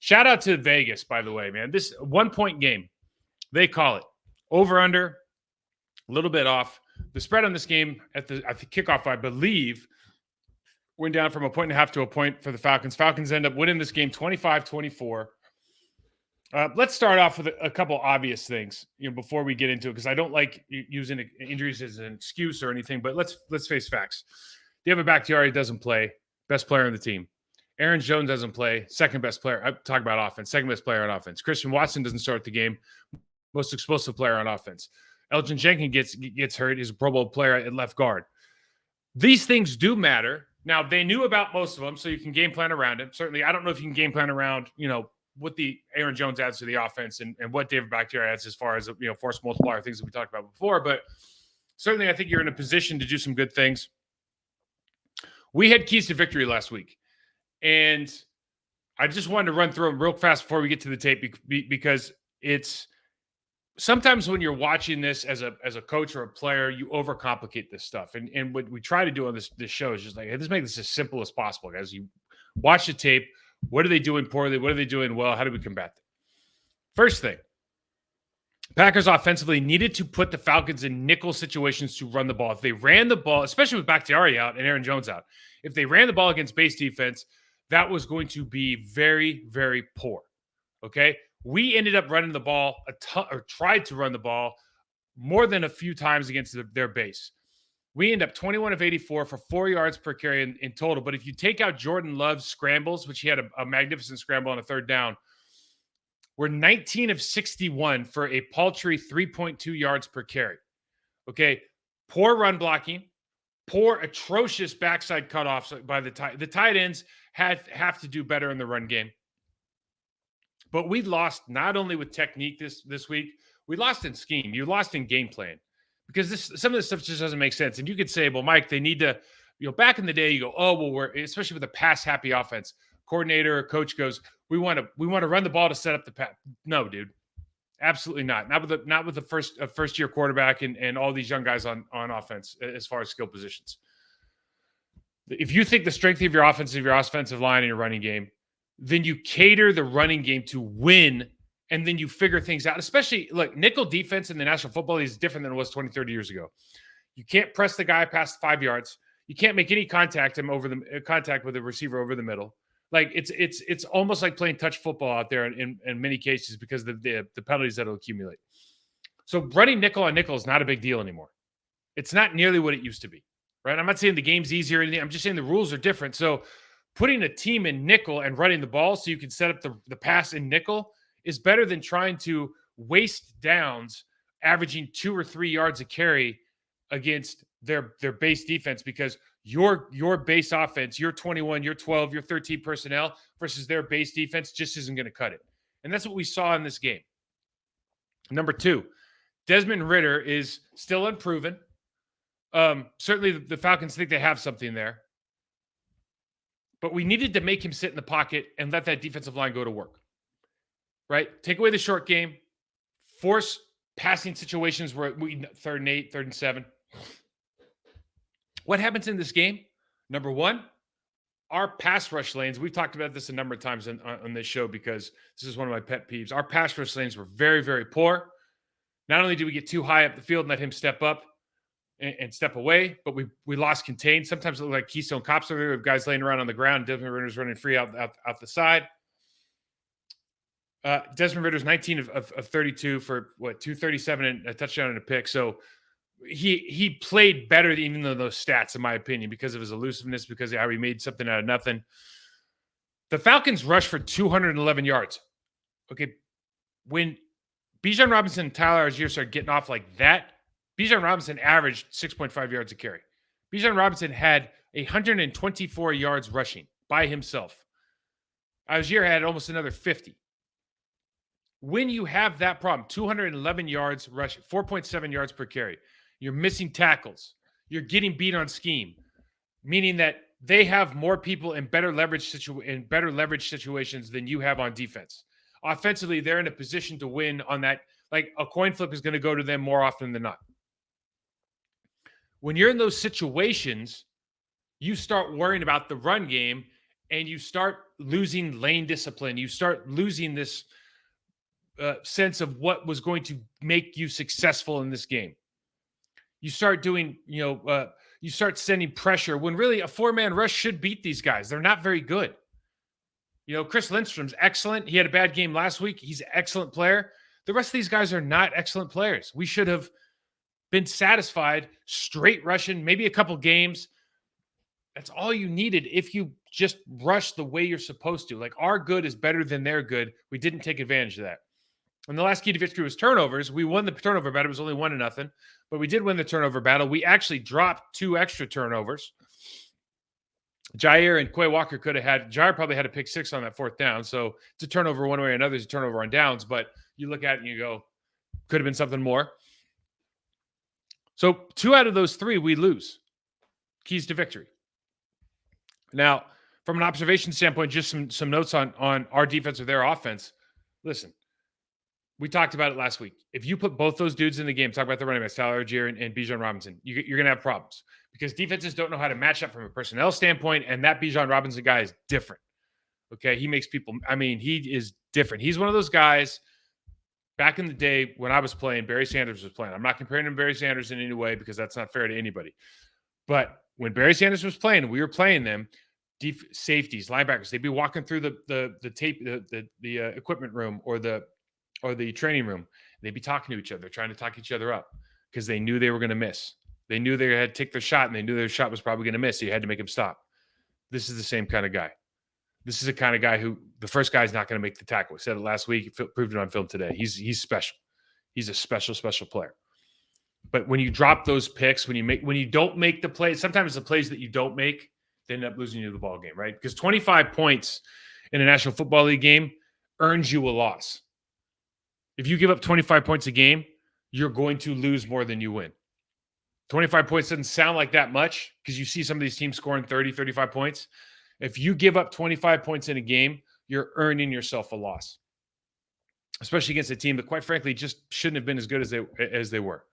Shout out to Vegas, by the way, man. This 1-point game, they call it over under, a little bit off. The spread on this game at the kickoff, I believe, went down from 1.5 to a point for the Falcons. Falcons end up winning this game 25-24. Let's start off with a couple obvious things, before we get into it, because I don't like using injuries as an excuse or anything. But let's face facts. David Bakhtiari doesn't play, best player on the team. Aaron Jones doesn't play, second best player. I talk about offense, second best player on offense. Christian Watson doesn't start the game, most explosive player on offense. Elgin Jenkins gets hurt. He's a Pro Bowl player at left guard. These things do matter. Now, they knew about most of them, so you can game plan around it. Certainly, I don't know if you can game plan around, what the Aaron Jones adds to the offense and what David Bakhtiari adds as far as, force multiplier, things that we talked about before. But certainly, I think you're in a position to do some good things. We had keys to victory last week. And I just wanted to run through them real fast before we get to the tape because it's sometimes when you're watching this as a coach or a player, you overcomplicate this stuff. And what we try to do on this show is just like, hey, let's make this as simple as possible, guys. You watch the tape. What are they doing poorly? What are they doing well? How do we combat them? First thing, Packers offensively needed to put the Falcons in nickel situations to run the ball. If they ran the ball, especially with Bakhtiari out and Aaron Jones out, if they ran the ball against base defense, that was going to be very, very poor. Okay? We ended up running the ball a ton, or tried to run the ball more than a few times against their base. We end up 21 of 84 for 4 yards per carry in total. But if you take out Jordan Love's scrambles, which he had a magnificent scramble on a third down, we're 19 of 61 for a paltry 3.2 yards per carry. Okay? Poor run blocking. Poor, atrocious backside cutoffs by the tight ends have to do better in the run game. But we lost not only with technique this week, we lost in scheme. You lost in game plan because some of this stuff just doesn't make sense. And you could say, well, Mike, they need to, back in the day, you go, oh, well, we're especially with a pass happy offense. Coordinator or coach goes, we want to run the ball to set up the pass. No, dude. Absolutely not. Not with the first year quarterback and all these young guys on offense as far as skill positions. If you think the strength of your offensive line and your running game, then you cater the running game to win, and then you figure things out. Especially, look, nickel defense in the National Football League is different than it was 20, 30 years ago. You can't press the guy past 5 yards. You can't make any contact with the receiver over the middle. Like it's almost like playing touch football out there in many cases because of the penalties that will accumulate. So running nickel on nickel is not a big deal anymore. It's not nearly what it used to be, right? I'm not saying the game's easier or anything. I'm just saying the rules are different. So putting a team in nickel and running the ball so you can set up the pass in nickel is better than trying to waste downs, averaging 2 or 3 yards a carry against their base defense because your base offense, your 21, your 12, your 13 personnel versus their base defense just isn't going to cut it. And that's what we saw in this game. Number 2, Desmond Ridder is still unproven. Certainly the Falcons think they have something there. But we needed to make him sit in the pocket and let that defensive line go to work. Right? Take away the short game. Force passing situations where we 3rd and 8, 3rd and 7. What happens in this game? Number 1, our pass rush lanes. We've talked about this a number of times on this show because this is one of my pet peeves. Our pass rush lanes were very, very poor. Not only did we get too high up the field and let him step up and step away, but we lost contain. Sometimes it looked like Keystone Cops over there with guys laying around on the ground. Desmond Ridder's running free out the side. Desmond Ridder's 19 of 32 for 237 and a touchdown and a pick. So he played better even than those stats, in my opinion, because of his elusiveness, because of how he made something out of nothing. The Falcons rushed for 211 yards. Okay, when Bijan Robinson and Tyler Algier started getting off like that, Bijan Robinson averaged 6.5 yards a carry. Bijan Robinson had 124 yards rushing by himself. Algier had almost another 50. When you have that problem, 211 yards rushing, 4.7 yards per carry, you're missing tackles, you're getting beat on scheme, meaning that they have more people in better leverage situations than you have on defense. Offensively, they're in a position to win on that. Like a coin flip is going to go to them more often than not. When you're in those situations, you start worrying about the run game and you start losing lane discipline. You start losing this sense of what was going to make you successful in this game. You start doing, you start sending pressure when really a 4-man rush should beat these guys. They're not very good. Chris Lindstrom's excellent. He had a bad game last week. He's an excellent player. The rest of these guys are not excellent players. We should have been satisfied straight rushing, maybe a couple games. That's all you needed if you just rush the way you're supposed to. Like, our good is better than their good. We didn't take advantage of that. And the last key to victory was turnovers. We won the turnover battle. It was only 1-0, but we did win the turnover battle. We actually dropped 2 extra turnovers. Jair and Quay Walker could have had – Jair probably had a pick 6 on that 4th down. So it's a turnover one way or another. It's a turnover on downs. But you look at it and you go, could have been something more. So 2 out of those 3 we lose. Keys to victory. Now, from an observation standpoint, just some notes on our defense or their offense. Listen, we talked about it last week. If you put both those dudes in the game, talk about the running backs, Tyler Algier and Bijan Robinson, you're going to have problems because defenses don't know how to match up from a personnel standpoint, and that Bijan Robinson guy is different. Okay, he makes people – he is different. He's one of those guys back in the day when I was playing, Barry Sanders was playing. I'm not comparing him to Barry Sanders in any way because that's not fair to anybody. But when Barry Sanders was playing, we were playing them, safeties, linebackers, they'd be walking through the tape, the equipment room or the training room. They'd be talking to each other, trying to talk each other up because they knew they were going to miss. They knew they had to take their shot, and they knew their shot was probably going to miss. So you had to make him stop. This is the same kind of guy. This is the kind of guy who the first guy's not going to make the tackle. We said it last week. He proved it on film today. He's special. He's a special player. But when you drop those picks, when you don't make the plays, sometimes the plays that you don't make, they end up losing you the ball game, right? Because 25 points in a National Football League game earns you a loss. If you give up 25 points a game, you're going to lose more than you win. 25 points doesn't sound like that much because you see some of these teams scoring 30, 35 points. If you give up 25 points in a game, you're earning yourself a loss, especially against a team that, quite frankly, just shouldn't have been as good as they were.